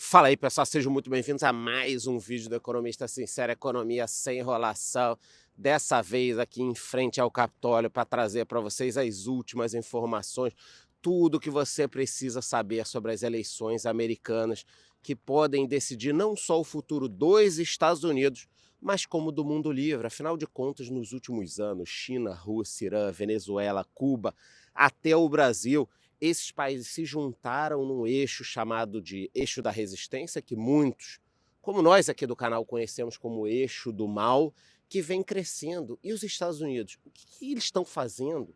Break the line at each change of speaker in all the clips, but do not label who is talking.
Fala aí, pessoal, sejam muito bem-vindos a mais um vídeo do Economista Sincero, Economia Sem Enrolação. Dessa vez aqui em frente ao Capitólio para trazer para vocês as últimas informações, tudo que você precisa saber sobre as eleições americanas que podem decidir não só o futuro dos Estados Unidos, mas como do mundo livre. Afinal de contas, nos últimos anos, China, Rússia, Irã, Venezuela, Cuba, até o Brasil, esses países se juntaram num eixo chamado de eixo da resistência, que muitos, como nós aqui do canal, conhecemos como eixo do mal, que vem crescendo. E os Estados Unidos, o que eles estão fazendo?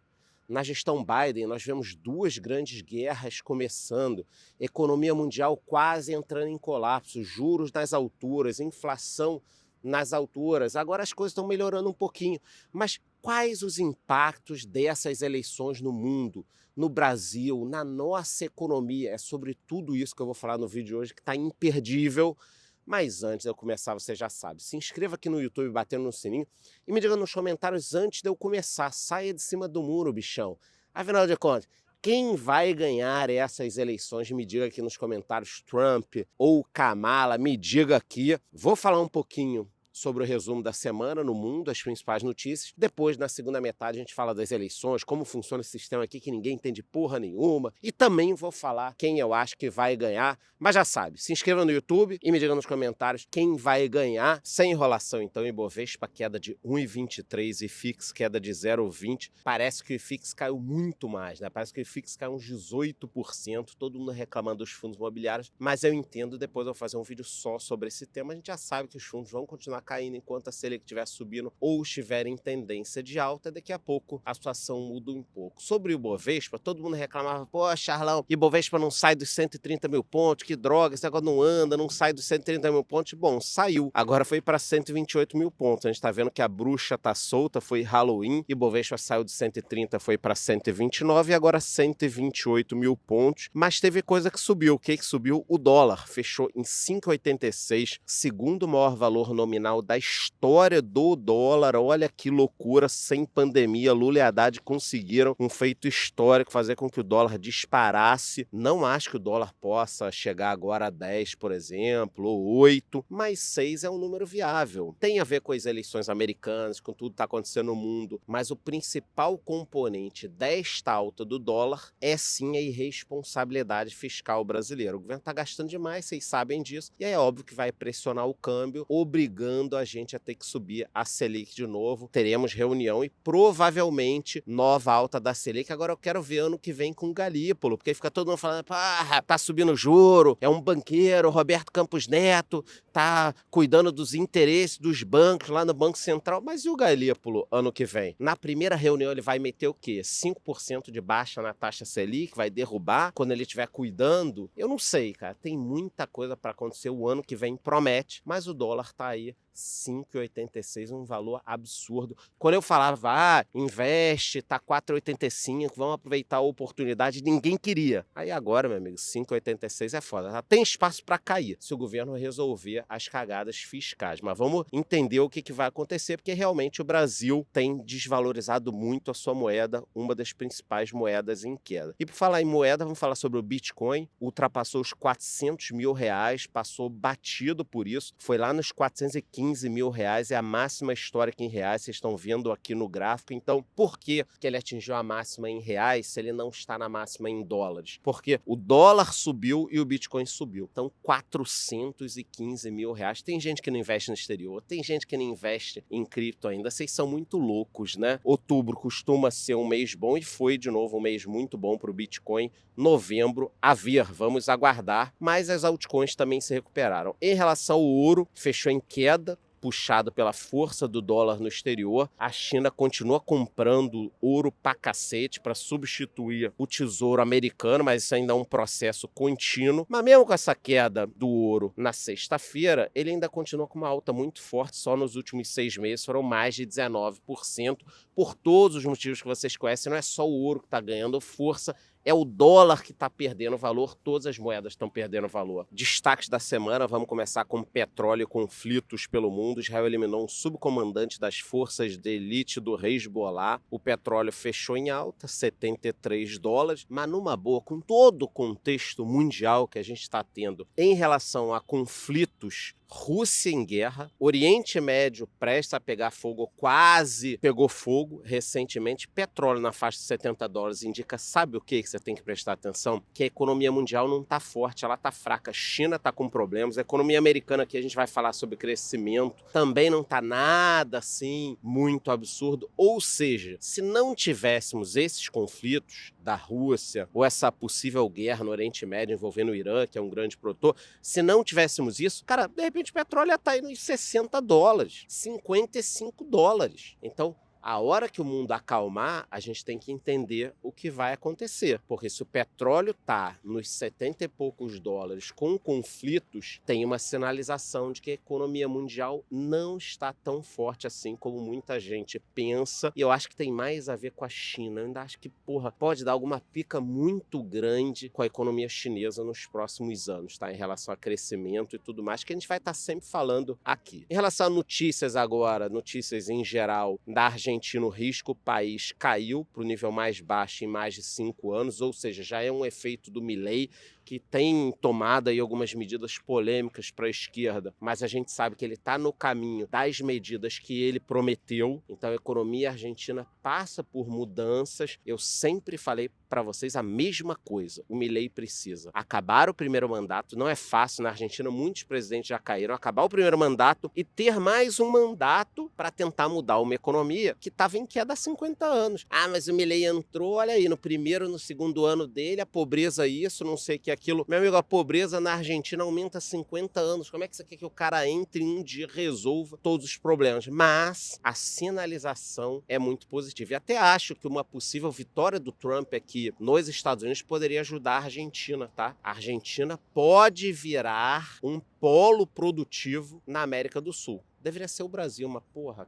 Na gestão Biden, nós vemos duas grandes guerras começando, economia mundial quase entrando em colapso, juros nas alturas, inflação nas alturas. Agora as coisas estão melhorando um pouquinho, mas quais os impactos dessas eleições no mundo, no Brasil, na nossa economia? É sobre tudo isso que eu vou falar no vídeo de hoje, que está imperdível. Mas antes de eu começar, você já sabe, se inscreva aqui no YouTube batendo no sininho e me diga nos comentários antes de eu começar, saia de cima do muro, bichão. Afinal de contas, quem vai ganhar essas eleições? Me diga aqui nos comentários, Trump ou Kamala, me diga aqui. Vou falar um pouquinho sobre o resumo da semana no mundo, as principais notícias. Depois, na segunda metade, a gente fala das eleições, como funciona esse sistema aqui que ninguém entende porra nenhuma. E também vou falar quem eu acho que vai ganhar. Mas já sabe, se inscreva no YouTube e me diga nos comentários quem vai ganhar. Sem enrolação, então, Ibovespa, queda de 1,23 e IFIX, queda de 0,20. Parece que o IFIX caiu muito mais, né? Parece que o IFIX caiu uns 18%, todo mundo reclamando dos fundos imobiliários, mas eu entendo, depois eu vou fazer um vídeo só sobre esse tema. A gente já sabe que os fundos vão continuar caindo enquanto a Selic estiver subindo ou estiver em tendência de alta. Daqui a pouco a situação muda um pouco. Sobre o Ibovespa, todo mundo reclamava, pô, Charlão, Ibovespa não sai dos 130 mil pontos, que droga, esse negócio não anda, não sai dos 130 mil pontos. Bom, saiu, agora foi para 128 mil pontos. A gente tá vendo que a bruxa tá solta, foi Halloween, Ibovespa saiu de 130, foi para 129 e agora 128 mil pontos, mas teve coisa que subiu. O que subiu? O dólar fechou em 5,86, segundo maior valor nominal da história do dólar. Olha que loucura, sem pandemia, Lula e Haddad conseguiram um feito histórico, fazer com que o dólar disparasse. Não acho que o dólar possa chegar agora a 10, por exemplo, ou 8, mas 6 é um número viável. Tem a ver com as eleições americanas, com tudo que está acontecendo no mundo, mas o principal componente desta alta do dólar é sim a irresponsabilidade fiscal brasileira. O governo está gastando demais, vocês sabem disso, e é óbvio que vai pressionar o câmbio, obrigando a gente a ter que subir a Selic de novo. Teremos reunião e provavelmente nova alta da Selic. Agora eu quero ver ano que vem com o Galípolo, porque fica todo mundo falando, tá subindo juro, é um banqueiro, Roberto Campos Neto, tá cuidando dos interesses dos bancos lá no Banco Central. Mas e o Galípolo ano que vem? Na primeira reunião ele vai meter o quê? 5% de baixa na taxa Selic, vai derrubar quando ele estiver cuidando? Eu não sei, cara, tem muita coisa para acontecer. O ano que vem promete, mas o dólar tá aí 5,86, um valor absurdo. Quando eu falava, investe, tá 4,85, vamos aproveitar a oportunidade, ninguém queria. Aí agora, meu amigo, 5,86 é foda. Já tem espaço para cair se o governo resolver as cagadas fiscais. Mas vamos entender o que vai acontecer, porque realmente o Brasil tem desvalorizado muito a sua moeda, uma das principais moedas em queda. E por falar em moeda, vamos falar sobre o Bitcoin. Ultrapassou os 400 mil reais, passou batido por isso, foi lá nos 415 mil reais, é a máxima histórica em reais, vocês estão vendo aqui no gráfico. Então, por que ele atingiu a máxima em reais se ele não está na máxima em dólares? Porque o dólar subiu e o Bitcoin subiu. Então, 415 mil reais. Tem gente que não investe no exterior, tem gente que não investe em cripto ainda. Vocês são muito loucos, né? Outubro costuma ser um mês bom e foi de novo um mês muito bom para o Bitcoin. Novembro, a ver, vamos aguardar. Mas as altcoins também se recuperaram. Em relação ao ouro, fechou em queda, puxado pela força do dólar no exterior. A China continua comprando ouro pra cacete para substituir o tesouro americano, mas isso ainda é um processo contínuo. Mas mesmo com essa queda do ouro na sexta-feira, ele ainda continua com uma alta muito forte. Só nos últimos 6 meses foram mais de 19%, por todos os motivos que vocês conhecem. Não é só o ouro que está ganhando força, É o dólar que está perdendo valor, todas as moedas estão perdendo valor. Destaques da semana, vamos começar com petróleo e conflitos pelo mundo. Israel eliminou um subcomandante das forças de elite do Hezbollah. O petróleo fechou em alta, $73, mas numa boa, com todo o contexto mundial que a gente está tendo em relação a conflitos, Rússia em guerra, Oriente Médio presta a pegar fogo, quase pegou fogo recentemente, petróleo na faixa de $70 indica, sabe o que você tem que prestar atenção? Que a economia mundial não está forte, ela está fraca, a China está com problemas, a economia americana, aqui a gente vai falar sobre crescimento, também não está nada assim muito absurdo, ou seja, se não tivéssemos esses conflitos da Rússia, ou essa possível guerra no Oriente Médio envolvendo o Irã, que é um grande produtor, se não tivéssemos isso, cara, de repente o petróleo ia estar aí nos $60, $55. Então, a hora que o mundo acalmar, a gente tem que entender o que vai acontecer. Porque se o petróleo está nos 70 e poucos dólares com conflitos, tem uma sinalização de que a economia mundial não está tão forte assim como muita gente pensa. E eu acho que tem mais a ver com a China. Eu ainda acho que, pode dar alguma pica muito grande com a economia chinesa nos próximos anos, tá? Em relação a crescimento e tudo mais, que a gente vai estar sempre falando aqui. Em relação a notícias agora, notícias em geral da Argentina, o risco o país caiu para o nível mais baixo em mais de 5 anos, ou seja, já é um efeito do Milei, que tem tomado aí algumas medidas polêmicas para a esquerda, mas a gente sabe que ele está no caminho das medidas que ele prometeu. Então a economia argentina passa por mudanças. Eu sempre falei para vocês a mesma coisa. O Milei precisa acabar o primeiro mandato. Não é fácil na Argentina, muitos presidentes já caíram. Acabar o primeiro mandato e ter mais um mandato para tentar mudar uma economia que estava em queda há 50 anos. Ah, mas o Milei entrou, olha aí, no primeiro, no segundo ano dele, a pobreza isso, não sei o que aquilo. Meu amigo, a pobreza na Argentina aumenta há 50 anos. Como é que você quer que o cara entre em um dia e resolva todos os problemas? Mas a sinalização é muito positiva. E até acho que uma possível vitória do Trump aqui nos Estados Unidos poderia ajudar a Argentina, tá? A Argentina pode virar um polo produtivo na América do Sul. Deveria ser o Brasil, mas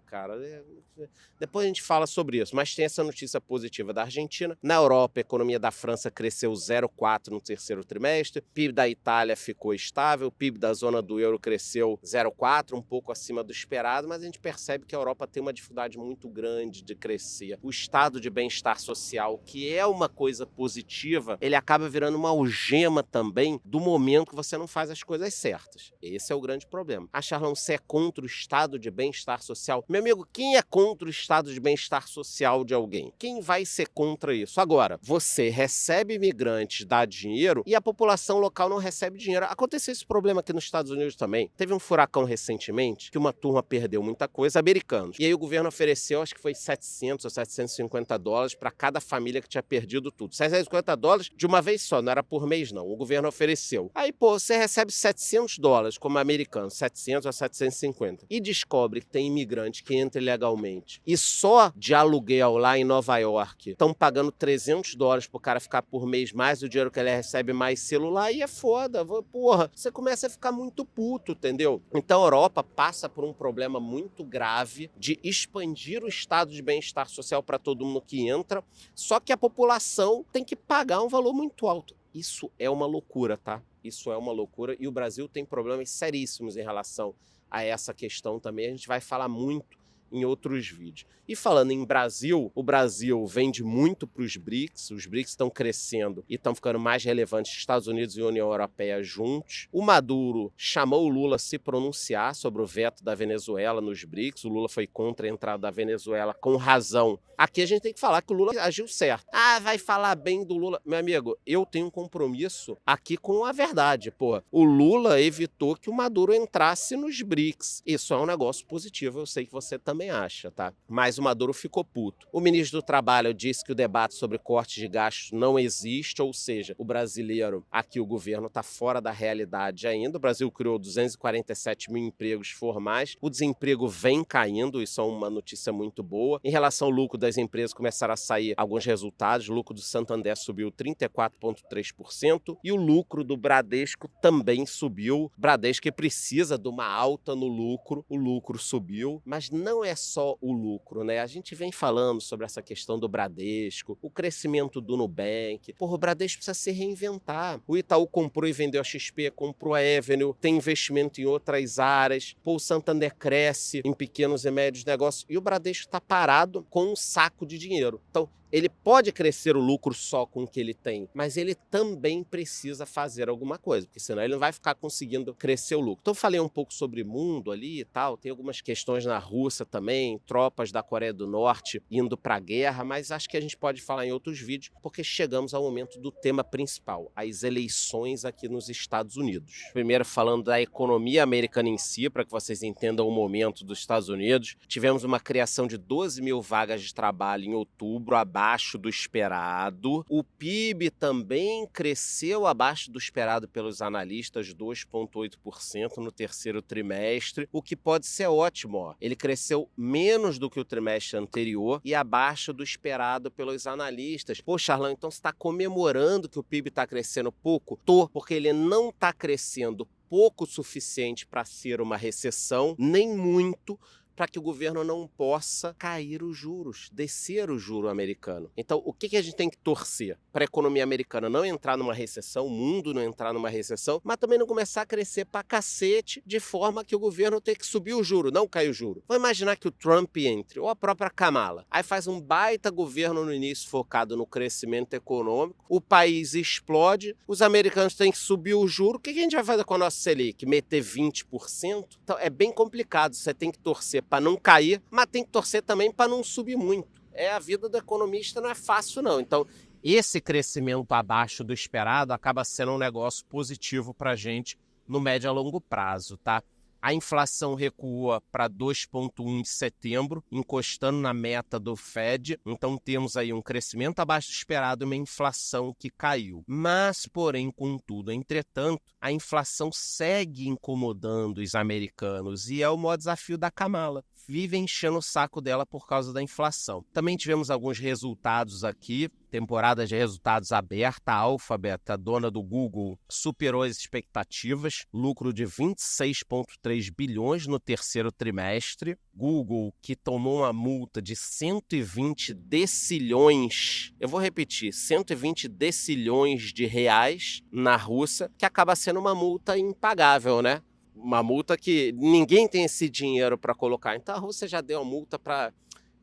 cara, depois a gente fala sobre isso. Mas tem essa notícia positiva da Argentina. Na Europa, a economia da França cresceu 0,4% no terceiro trimestre, o PIB da Itália ficou estável, o PIB da zona do euro cresceu 0,4%, um pouco acima do esperado, mas a gente percebe que a Europa tem uma dificuldade muito grande de crescer. O estado de bem-estar social, que é uma coisa positiva, ele acaba virando uma algema também do momento que você não faz as coisas certas. Esse é o grande problema. A Charlão, você é contra o estado de bem-estar social? Meu amigo, quem é contra o estado de bem-estar social de alguém? Quem vai ser contra isso? Agora, você recebe imigrantes, dá dinheiro e a população local não recebe dinheiro. Aconteceu esse problema aqui nos Estados Unidos também. Teve um furacão recentemente que uma turma perdeu muita coisa, americanos. E aí o governo ofereceu, acho que foi $700 ou $750 para cada família que tinha perdido tudo. $750 de uma vez só, não era por mês não. O governo ofereceu. Aí, você recebe $700 como americano, 700 a 750. E descobre que tem imigrante que entra ilegalmente. E só de aluguel lá em Nova York estão pagando $300 pro cara ficar por mês mais o dinheiro que ele recebe mais celular e é foda. Você começa a ficar muito puto, entendeu? Então a Europa passa por um problema muito grave de expandir o estado de bem-estar social para todo mundo que entra, só que a população tem que pagar um valor muito alto. Isso é uma loucura, tá? Isso é uma loucura e o Brasil tem problemas seríssimos em relação a essa questão também. A gente vai falar muito em outros vídeos. E falando em Brasil, o Brasil vende muito para os BRICS estão crescendo e estão ficando mais relevantes, Estados Unidos e União Europeia juntos. O Maduro chamou o Lula a se pronunciar sobre o veto da Venezuela nos BRICS, o Lula foi contra a entrada da Venezuela com razão. Aqui a gente tem que falar que o Lula agiu certo. Ah, vai falar bem do Lula. Meu amigo, eu tenho um compromisso aqui com a verdade, o Lula evitou que o Maduro entrasse nos BRICS. Isso é um negócio positivo, eu sei que você também acha, tá? Mas o Maduro ficou puto. O ministro do Trabalho disse que o debate sobre cortes de gastos não existe, ou seja, o brasileiro, aqui o governo tá fora da realidade ainda. O Brasil criou 247 mil empregos formais, o desemprego vem caindo, isso é uma notícia muito boa. Em relação ao lucro das empresas, começaram a sair alguns resultados. O lucro do Santander subiu 34,3% e o lucro do Bradesco também subiu. Bradesco que precisa de uma alta no lucro, o lucro subiu, mas não é só o lucro, né? A gente vem falando sobre essa questão do Bradesco, o crescimento do Nubank. Porra, o Bradesco precisa se reinventar. O Itaú comprou e vendeu a XP, comprou a Avenue, tem investimento em outras áreas. Pô, o Santander cresce em pequenos e médios negócios e o Bradesco está parado com um saco de dinheiro. Então, ele pode crescer o lucro só com o que ele tem, mas ele também precisa fazer alguma coisa, porque senão ele não vai ficar conseguindo crescer o lucro. Então eu falei um pouco sobre mundo ali e tal, tem algumas questões na Rússia também, tropas da Coreia do Norte indo para a guerra, mas acho que a gente pode falar em outros vídeos, porque chegamos ao momento do tema principal, as eleições aqui nos Estados Unidos. Primeiro falando da economia americana em si, para que vocês entendam o momento dos Estados Unidos. Tivemos uma criação de 12 mil vagas de trabalho em outubro, abaixo do esperado. O PIB também cresceu abaixo do esperado pelos analistas, 2,8% no terceiro trimestre, o que pode ser ótimo. Ó. Ele cresceu menos do que o trimestre anterior e abaixo do esperado pelos analistas. Pô, Charlão, então você está comemorando que o PIB está crescendo pouco? Tô, porque ele não está crescendo pouco o suficiente para ser uma recessão, nem muito, para que o governo não possa cair os juros, descer o juro americano. Então, o que a gente tem que torcer? Para a economia americana não entrar numa recessão, o mundo não entrar numa recessão, mas também não começar a crescer pra cacete, de forma que o governo tenha que subir o juro, não cair o juro. Vamos imaginar que o Trump entre, ou a própria Kamala, aí faz um baita governo no início focado no crescimento econômico, o país explode, os americanos têm que subir o juro, o que a gente vai fazer com a nossa Selic? Meter 20%? Então, é bem complicado, você tem que torcer para não cair, mas tem que torcer também para não subir muito. A vida do economista não é fácil, não. Então, esse crescimento abaixo do esperado acaba sendo um negócio positivo para a gente no médio a longo prazo, tá? A inflação recua para 2,1 de setembro, encostando na meta do Fed. Então temos aí um crescimento abaixo do esperado e uma inflação que caiu. Mas, porém, contudo, entretanto, a inflação segue incomodando os americanos e é o maior desafio da Kamala. Vive enchendo o saco dela por causa da inflação. Também tivemos alguns resultados aqui, temporada de resultados aberta. A Alphabet, a dona do Google, superou as expectativas, lucro de 26,3 bilhões no terceiro trimestre. Google, que tomou uma multa de 120 decilhões, eu vou repetir, 120 decilhões de reais na Rússia, que acaba sendo uma multa impagável, né? Uma multa que ninguém tem esse dinheiro para colocar. Então a Rússia já deu a multa para,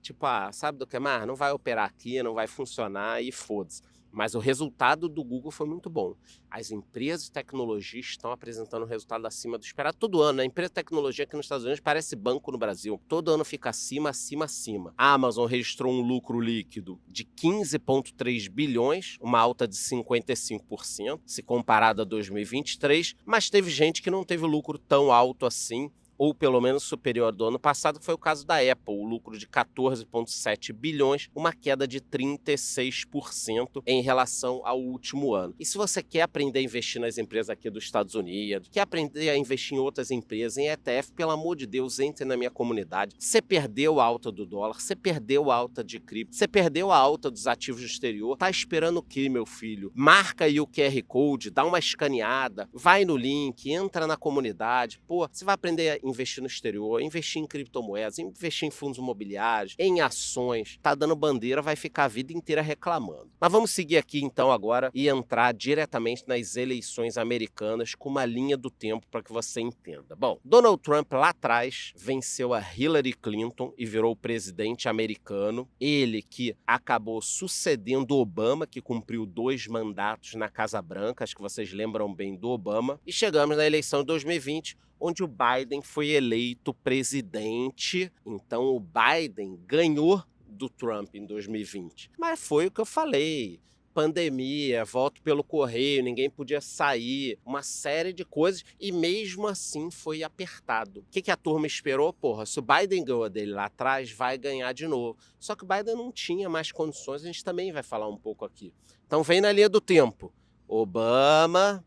tipo, sabe do que mais? Não vai operar aqui, não vai funcionar e foda-se. Mas o resultado do Google foi muito bom. As empresas de tecnologia estão apresentando um resultado acima do esperado todo ano. A empresa de tecnologia aqui nos Estados Unidos parece banco no Brasil. Todo ano fica acima, acima, acima. A Amazon registrou um lucro líquido de 15,3 bilhões, uma alta de 55%, se comparado a 2023, mas teve gente que não teve lucro tão alto assim, ou pelo menos superior do ano passado, que foi o caso da Apple, o lucro de 14,7 bilhões, uma queda de 36% em relação ao último ano. E se você quer aprender a investir nas empresas aqui dos Estados Unidos, quer aprender a investir em outras empresas, em ETF, pelo amor de Deus, entre na minha comunidade. Você perdeu a alta do dólar, você perdeu a alta de cripto, você perdeu a alta dos ativos do exterior, tá esperando o quê, meu filho? Marca aí o QR Code, dá uma escaneada, vai no link, entra na comunidade, pô, você vai aprender a investir no exterior, investir em criptomoedas, investir em fundos imobiliários, em ações, tá dando bandeira, vai ficar a vida inteira reclamando. Mas vamos seguir aqui então agora e entrar diretamente nas eleições americanas com uma linha do tempo para que você entenda. Bom, Donald Trump lá atrás venceu a Hillary Clinton e virou o presidente americano. Ele que acabou sucedendo Obama, que cumpriu 2 mandatos na Casa Branca, acho que vocês lembram bem do Obama. E chegamos na eleição de 2020, onde o Biden foi eleito presidente. Então o Biden ganhou do Trump em 2020. Mas foi o que eu falei. Pandemia, voto pelo correio, ninguém podia sair, uma série de coisas, e mesmo assim foi apertado. O que a turma esperou? Porra, se o Biden ganhou dele lá atrás, vai ganhar de novo. Só que o Biden não tinha mais condições, a gente também vai falar um pouco aqui. Então vem na linha do tempo. Obama,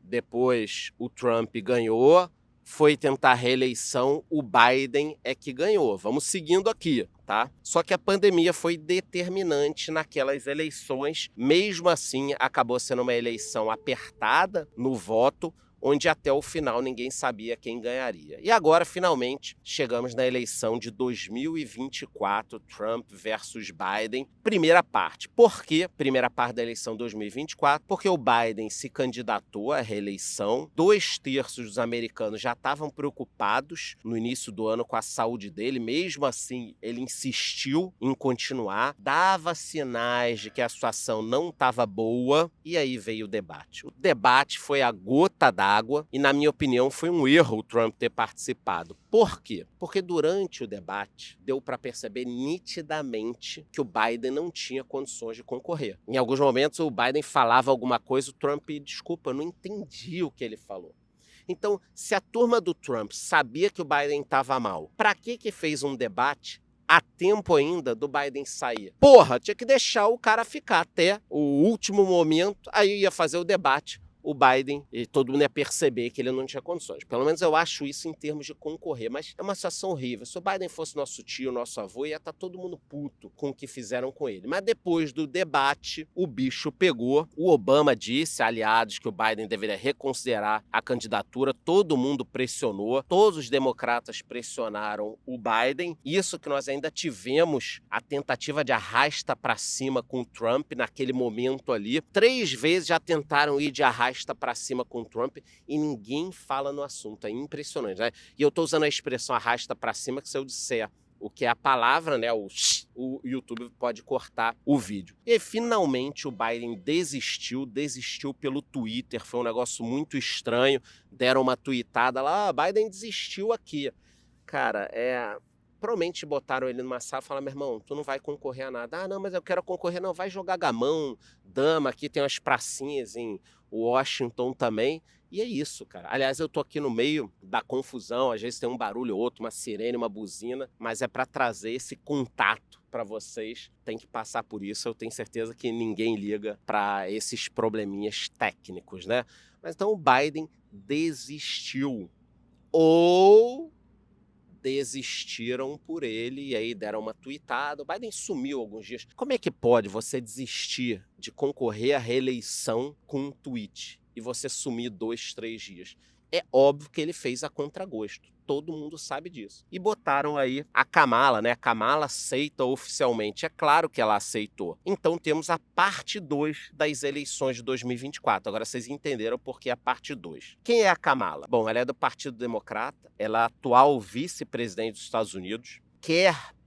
depois o Trump ganhou, foi tentar a reeleição, o Biden é que ganhou. Vamos seguindo aqui, tá? Só que a pandemia foi determinante naquelas eleições. Mesmo assim, acabou sendo uma eleição apertada no voto. onde até o final ninguém sabia quem ganharia. E agora, finalmente, chegamos na eleição de 2024, Trump versus Biden. Primeira parte. Por que primeira parte da eleição 2024? Porque o Biden se candidatou à reeleição. 2/3 dos americanos já estavam preocupados no início do ano com a saúde dele. Mesmo assim, ele insistiu em continuar, dava sinais de que a situação não estava boa, e aí veio o debate. O debate foi a gota d'água e, na minha opinião, foi um erro o Trump ter participado. Por quê? Porque durante o debate deu para perceber nitidamente que o Biden não tinha condições de concorrer. Em alguns momentos o Biden falava alguma coisa, o Trump, desculpa, eu não entendi o que ele falou. Então, se a turma do Trump sabia que o Biden estava mal, para que fez um debate há tempo ainda do Biden sair? Porra, tinha que deixar o cara ficar até o último momento, aí ia fazer o debate. O Biden, e todo mundo ia perceber que ele não tinha condições. Pelo menos eu acho isso em termos de concorrer, mas é uma situação horrível. Se o Biden fosse nosso tio, nosso avô, ia estar todo mundo puto com o que fizeram com ele. Mas depois do debate, o bicho pegou. O Obama disse, aliados, que o Biden deveria reconsiderar a candidatura. Todo mundo pressionou, todos os democratas pressionaram o Biden. Isso que nós ainda tivemos a tentativa de arrasta para cima com o Trump naquele momento ali. 3 vezes já tentaram ir de arrasta para cima com o Trump e ninguém fala no assunto. É impressionante, né? E eu estou usando a expressão arrasta para cima, que se eu disser o que é a palavra, né, o YouTube pode cortar o vídeo. E aí, finalmente o Biden desistiu pelo Twitter. Foi um negócio muito estranho. Deram uma tweetada lá, Biden desistiu aqui. Cara, provavelmente botaram ele numa sala e falaram, meu irmão, tu não vai concorrer a nada. Ah, não, mas eu quero concorrer. Não, vai jogar gamão, dama, aqui tem umas pracinhas em Washington também. E é isso, cara. Aliás, eu tô aqui no meio da confusão, às vezes tem um barulho ou outro, uma sirene, uma buzina, mas é para trazer esse contato para vocês. Tem que passar por isso, eu tenho certeza que ninguém liga para esses probleminhas técnicos, né? Mas então o Biden desistiu. Ou desistiram por ele e aí deram uma tweetada. O Biden sumiu alguns dias. Como é que pode você desistir de concorrer à reeleição com um tweet e você sumir 2, 3 dias? É óbvio que ele fez a contragosto. Todo mundo sabe disso. E botaram aí a Kamala, né? A Kamala aceita oficialmente. É claro que ela aceitou. Então temos a parte 2 das eleições de 2024. Agora vocês entenderam por que a parte 2. Quem é a Kamala? Bom, ela é do Partido Democrata. Ela é a atual vice-presidente dos Estados Unidos.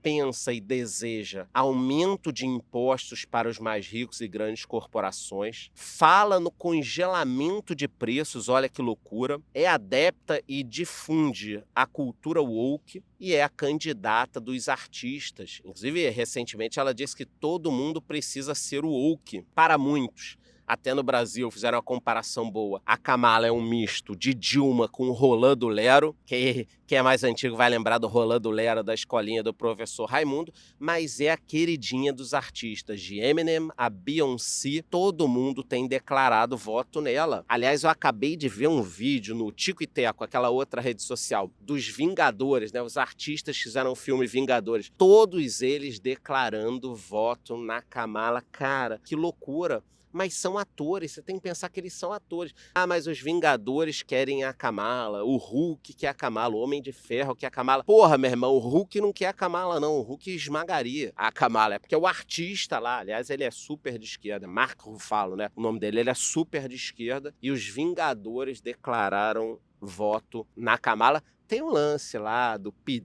Pensa e deseja aumento de impostos para os mais ricos e grandes corporações, fala no congelamento de preços, olha que loucura, é adepta e difunde a cultura woke e é a candidata dos artistas. Inclusive, recentemente ela disse que todo mundo precisa ser woke, para muitos. Até no Brasil fizeram uma comparação boa. A Kamala é um misto de Dilma com o Rolando Lero. Quem é mais antigo vai lembrar do Rolando Lero da escolinha do professor Raimundo. Mas é a queridinha dos artistas, de Eminem a Beyoncé. Todo mundo tem declarado voto nela. Aliás, eu acabei de ver um vídeo no Tico e Teco, aquela outra rede social, dos Vingadores, né? Os artistas fizeram o filme Vingadores. Todos eles declarando voto na Kamala. Cara, que loucura. Mas são atores, você tem que pensar que eles são atores. Ah, mas os Vingadores querem a Kamala, o Hulk quer a Kamala, o Homem de Ferro quer a Kamala. Porra, meu irmão, o Hulk não quer a Kamala, não. O Hulk esmagaria a Kamala. É porque o artista lá, aliás, ele é super de esquerda. Mark Ruffalo, né? O nome dele, ele é super de esquerda. E os Vingadores declararam voto na Kamala. Tem um lance lá do P.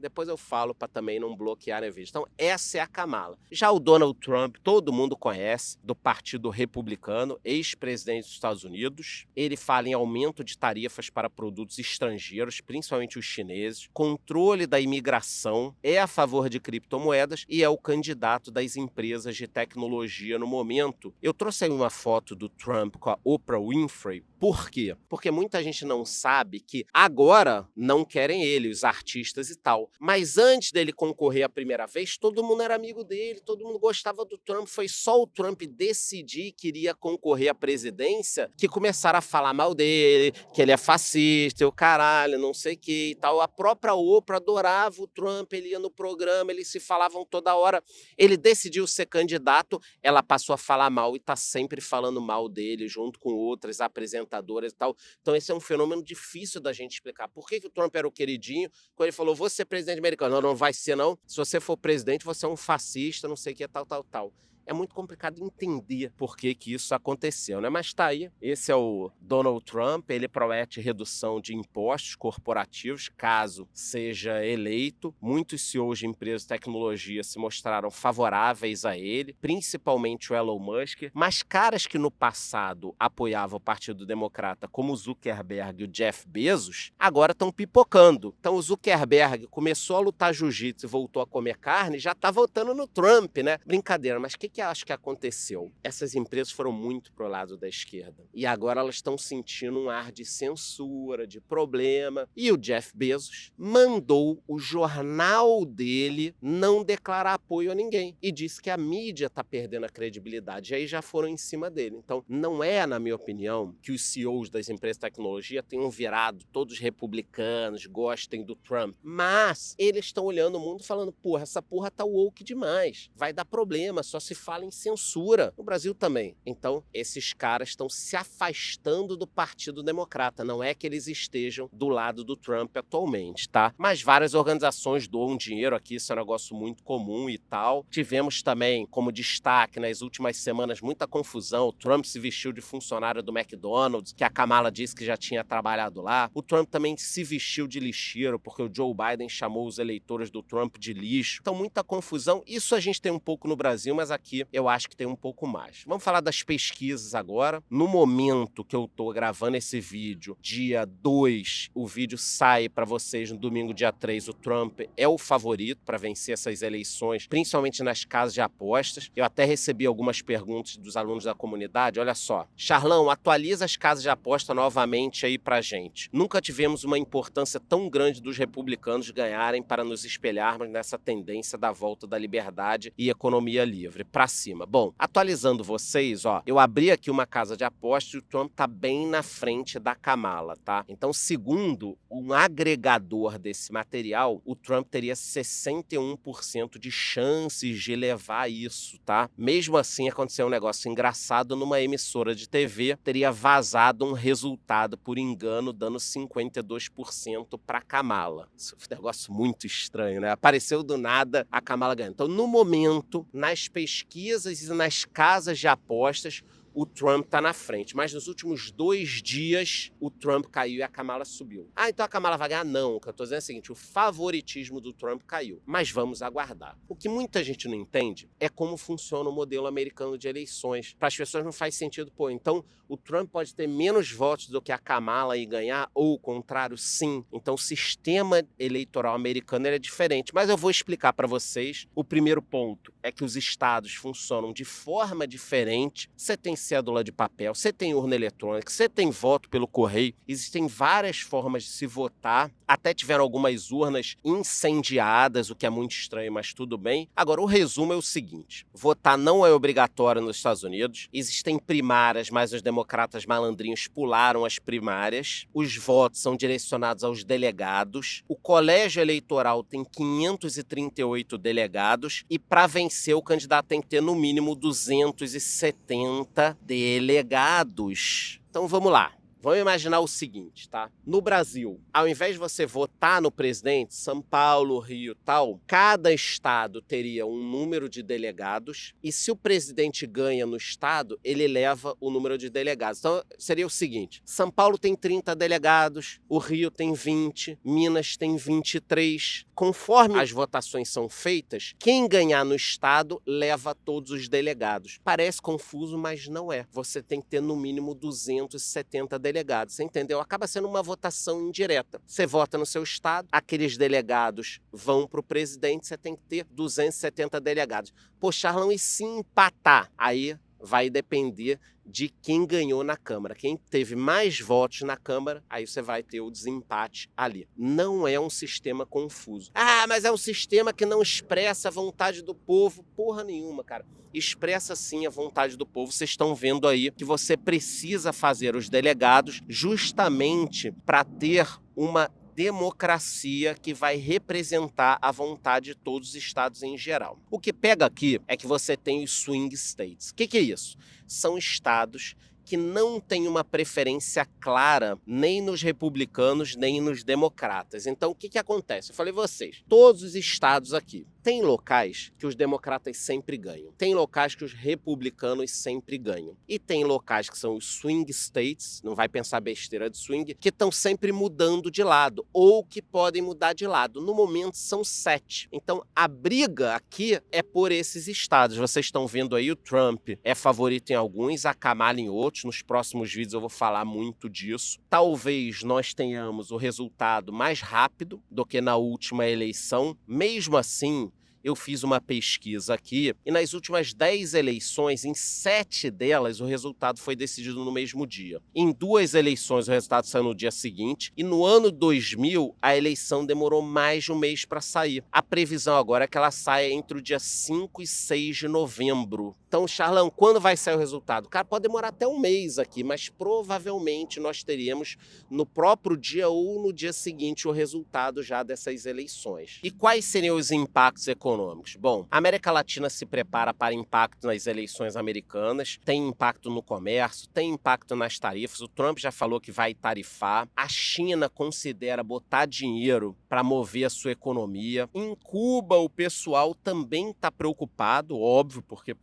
Depois eu falo para também não bloquear a vídeo. Então, essa é a Kamala. Já o Donald Trump, todo mundo conhece, do Partido Republicano, ex-presidente dos Estados Unidos. Ele fala em aumento de tarifas para produtos estrangeiros, principalmente os chineses, controle da imigração, é a favor de criptomoedas e é o candidato das empresas de tecnologia no momento. Eu trouxe aí uma foto do Trump com a Oprah Winfrey. Por quê? Porque muita gente não sabe que agora não querem ele, os artistas e tal. Mas antes dele concorrer a primeira vez, todo mundo era amigo dele, todo mundo gostava do Trump. Foi só o Trump decidir que iria concorrer à presidência que começaram a falar mal dele, que ele é fascista, o caralho, não sei o que e tal. A própria Oprah adorava o Trump, ele ia no programa, eles se falavam toda hora. Ele decidiu ser candidato, ela passou a falar mal e tá sempre falando mal dele, junto com outras apresentadoras apresentadoras e tal. Então esse é um fenômeno difícil da gente explicar. Por que o Trump era o queridinho? Quando ele falou, vou ser presidente americano. Não, não vai ser não. Se você for presidente, você é um fascista, não sei o que, tal. É muito complicado entender por que isso aconteceu, né? Mas tá aí, esse é o Donald Trump, ele promete redução de impostos corporativos, caso seja eleito. Muitos CEOs de empresas de tecnologia se mostraram favoráveis a ele, principalmente o Elon Musk, mas caras que no passado apoiavam o Partido Democrata, como o Zuckerberg e o Jeff Bezos, agora estão pipocando. Então o Zuckerberg começou a lutar jiu-jitsu e voltou a comer carne, já tá votando no Trump, né? Brincadeira, mas o que acho que aconteceu? Essas empresas foram muito pro lado da esquerda. E agora elas estão sentindo um ar de censura, de problema. E o Jeff Bezos mandou o jornal dele não declarar apoio a ninguém. E disse que a mídia está perdendo a credibilidade. E aí já foram em cima dele. Então, não é, na minha opinião, que os CEOs das empresas de tecnologia tenham virado todos republicanos, gostem do Trump. Mas eles estão olhando o mundo falando, porra, essa porra tá woke demais. Vai dar problema, só se fala em censura. No Brasil também. Então, esses caras estão se afastando do Partido Democrata. Não é que eles estejam do lado do Trump atualmente, tá? Mas várias organizações doam dinheiro aqui, isso é um negócio muito comum e tal. Tivemos também, como destaque, nas últimas semanas, muita confusão. O Trump se vestiu de funcionário do McDonald's, que a Kamala disse que já tinha trabalhado lá. O Trump também se vestiu de lixeiro, porque o Joe Biden chamou os eleitores do Trump de lixo. Então, muita confusão. Isso a gente tem um pouco no Brasil, mas aqui eu acho que tem um pouco mais. Vamos falar das pesquisas agora. No momento que eu tô gravando esse vídeo, dia 2, o vídeo sai para vocês no domingo, dia 3, o Trump é o favorito para vencer essas eleições, principalmente nas casas de apostas. Eu até recebi algumas perguntas dos alunos da comunidade. Olha só, Charlão, atualiza as casas de aposta novamente aí pra gente. Nunca tivemos uma importância tão grande dos republicanos ganharem para nos espelharmos nessa tendência da volta da liberdade e economia livre. Pra cima. Bom, atualizando vocês, ó, eu abri aqui uma casa de apostas e o Trump tá bem na frente da Kamala, tá? Então, segundo um agregador desse material, o Trump teria 61% de chances de levar isso, tá? Mesmo assim, aconteceu um negócio engraçado numa emissora de TV, teria vazado um resultado por engano, dando 52% pra Kamala. Isso é um negócio muito estranho, né? Apareceu do nada, a Kamala ganhando. Então, no momento, nas pesquisas e nas casas de apostas, o Trump está na frente. Mas nos últimos 2 dias, o Trump caiu e a Kamala subiu. Ah, então a Kamala vai ganhar? Não. O que eu estou dizendo é o seguinte, o favoritismo do Trump caiu. Mas vamos aguardar. O que muita gente não entende é como funciona o modelo americano de eleições. Para as pessoas não faz sentido, pô, então o Trump pode ter menos votos do que a Kamala e ganhar, ou o contrário, sim. Então o sistema eleitoral americano é diferente. Mas eu vou explicar para vocês. O primeiro ponto é que os estados funcionam de forma diferente. Você tem cédula de papel, você tem urna eletrônica, você tem voto pelo correio. Existem várias formas de se votar. Até tiveram algumas urnas incendiadas, o que é muito estranho, mas tudo bem. Agora, o resumo é o seguinte. Votar não é obrigatório nos Estados Unidos. Existem primárias, mas os democratas malandrinhos pularam as primárias. Os votos são direcionados aos delegados. O colégio eleitoral tem 538 delegados. E para vencer, o candidato tem que ter no mínimo 270 delegados. Então vamos lá. Vamos imaginar o seguinte, tá? No Brasil, ao invés de você votar no presidente, São Paulo, Rio, tal, cada estado teria um número de delegados e se o presidente ganha no estado, ele eleva o número de delegados. Então, seria o seguinte, São Paulo tem 30 delegados, o Rio tem 20, Minas tem 23. Conforme as votações são feitas, quem ganhar no estado leva todos os delegados. Parece confuso, mas não é. Você tem que ter no mínimo 270 delegados, você entendeu? Acaba sendo uma votação indireta. Você vota no seu estado, aqueles delegados vão para o presidente, você tem que ter 270 delegados. Pô, Charlão, e se empatar? Aí vai depender de quem ganhou na Câmara. Quem teve mais votos na Câmara, aí você vai ter o desempate ali. Não é um sistema confuso. Ah, mas é um sistema que não expressa a vontade do povo. Porra nenhuma, cara. Expressa sim a vontade do povo. Vocês estão vendo aí que você precisa fazer os delegados justamente para ter uma democracia que vai representar a vontade de todos os estados em geral. O que pega aqui é que você tem os swing states. O que é isso? São estados que não tem uma preferência clara nem nos republicanos, nem nos democratas. Então, o que acontece? Eu falei vocês, todos os estados aqui, tem locais que os democratas sempre ganham, tem locais que os republicanos sempre ganham, e tem locais que são os swing states, não vai pensar besteira de swing, que estão sempre mudando de lado, ou que podem mudar de lado. No momento são 7. Então a briga aqui é por esses estados. Vocês estão vendo aí o Trump é favorito em alguns, a Kamala em outros. Nos próximos vídeos eu vou falar muito disso. Talvez nós tenhamos o resultado mais rápido do que na última eleição. Mesmo assim, eu fiz uma pesquisa aqui e nas últimas 10 eleições, em 7 delas, o resultado foi decidido no mesmo dia. Em 2 eleições, o resultado saiu no dia seguinte e no ano 2000, a eleição demorou mais de um mês para sair. A previsão agora é que ela saia entre o dia 5 e 6 de novembro. Então, Charlão, quando vai sair o resultado? Cara, pode demorar até um mês aqui, mas provavelmente nós teríamos no próprio dia ou no dia seguinte o resultado já dessas eleições. E quais seriam os impactos econômicos? Bom, a América Latina se prepara para impacto nas eleições americanas, tem impacto no comércio, tem impacto nas tarifas, o Trump já falou que vai tarifar, a China considera botar dinheiro para mover a sua economia. Em Cuba, o pessoal também está preocupado, óbvio, porque,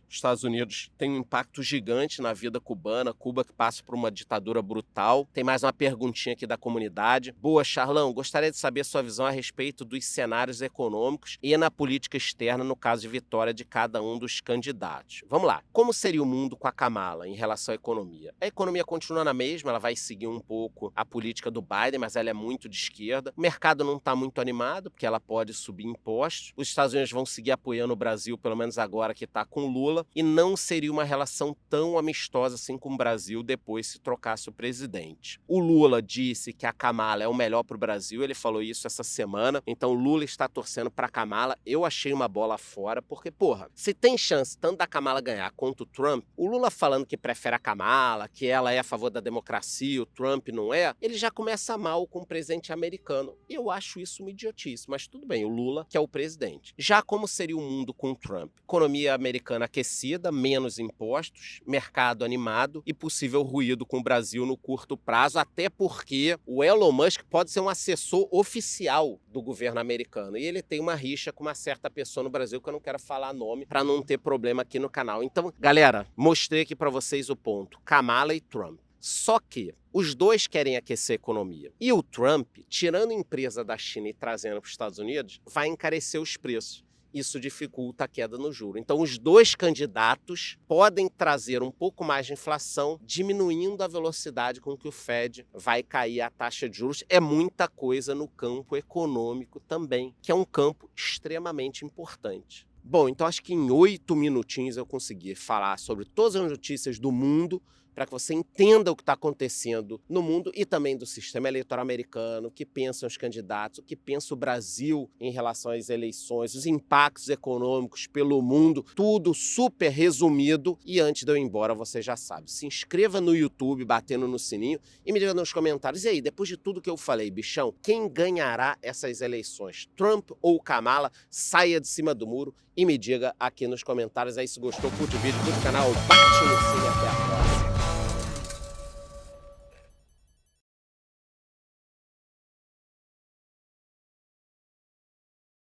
os Estados Unidos têm um impacto gigante na vida cubana, Cuba que passa por uma ditadura brutal. Tem mais uma perguntinha aqui da comunidade. Boa, Charlão, gostaria de saber sua visão a respeito dos cenários econômicos e na política externa no caso de vitória de cada um dos candidatos. Vamos lá. Como seria o mundo com a Kamala em relação à economia? A economia continua na mesma, ela vai seguir um pouco a política do Biden, mas ela é muito de esquerda. O mercado não está muito animado, porque ela pode subir impostos. Os Estados Unidos vão seguir apoiando o Brasil, pelo menos agora que está com Lula. E não seria uma relação tão amistosa assim com o Brasil depois se trocasse o presidente. O Lula disse que a Kamala é o melhor para o Brasil, ele falou isso essa semana, então Lula está torcendo para a Kamala. Eu achei uma bola fora, porque, se tem chance tanto da Kamala ganhar quanto o Trump, o Lula falando que prefere a Kamala, que ela é a favor da democracia, o Trump não é, ele já começa mal com o presidente americano. Eu acho isso uma idiotice, mas tudo bem, o Lula que é o presidente. Já como seria o mundo com o Trump? Economia americana aquecida, menos impostos, mercado animado e possível ruído com o Brasil no curto prazo, até porque o Elon Musk pode ser um assessor oficial do governo americano e ele tem uma rixa com uma certa pessoa no Brasil que eu não quero falar nome para não ter problema aqui no canal. Então, galera, mostrei aqui para vocês o ponto, Kamala e Trump. Só que os dois querem aquecer a economia. E o Trump, tirando empresa da China e trazendo para os Estados Unidos, vai encarecer os preços. Isso dificulta a queda no juro. Então, os dois candidatos podem trazer um pouco mais de inflação, diminuindo a velocidade com que o Fed vai cair a taxa de juros. É muita coisa no campo econômico também, que é um campo extremamente importante. Bom, então acho que em 8 minutinhos eu consegui falar sobre todas as notícias do mundo, para que você entenda o que está acontecendo no mundo e também do sistema eleitoral americano, o que pensam os candidatos, o que pensa o Brasil em relação às eleições, os impactos econômicos pelo mundo, tudo super resumido. E antes de eu ir embora, você já sabe, se inscreva no YouTube, batendo no sininho e me diga nos comentários, e aí, depois de tudo que eu falei, bichão, quem ganhará essas eleições? Trump ou Kamala? Saia de cima do muro e me diga aqui nos comentários. Aí, se gostou, curte o vídeo, curte o canal, bate no sininho, até a próxima.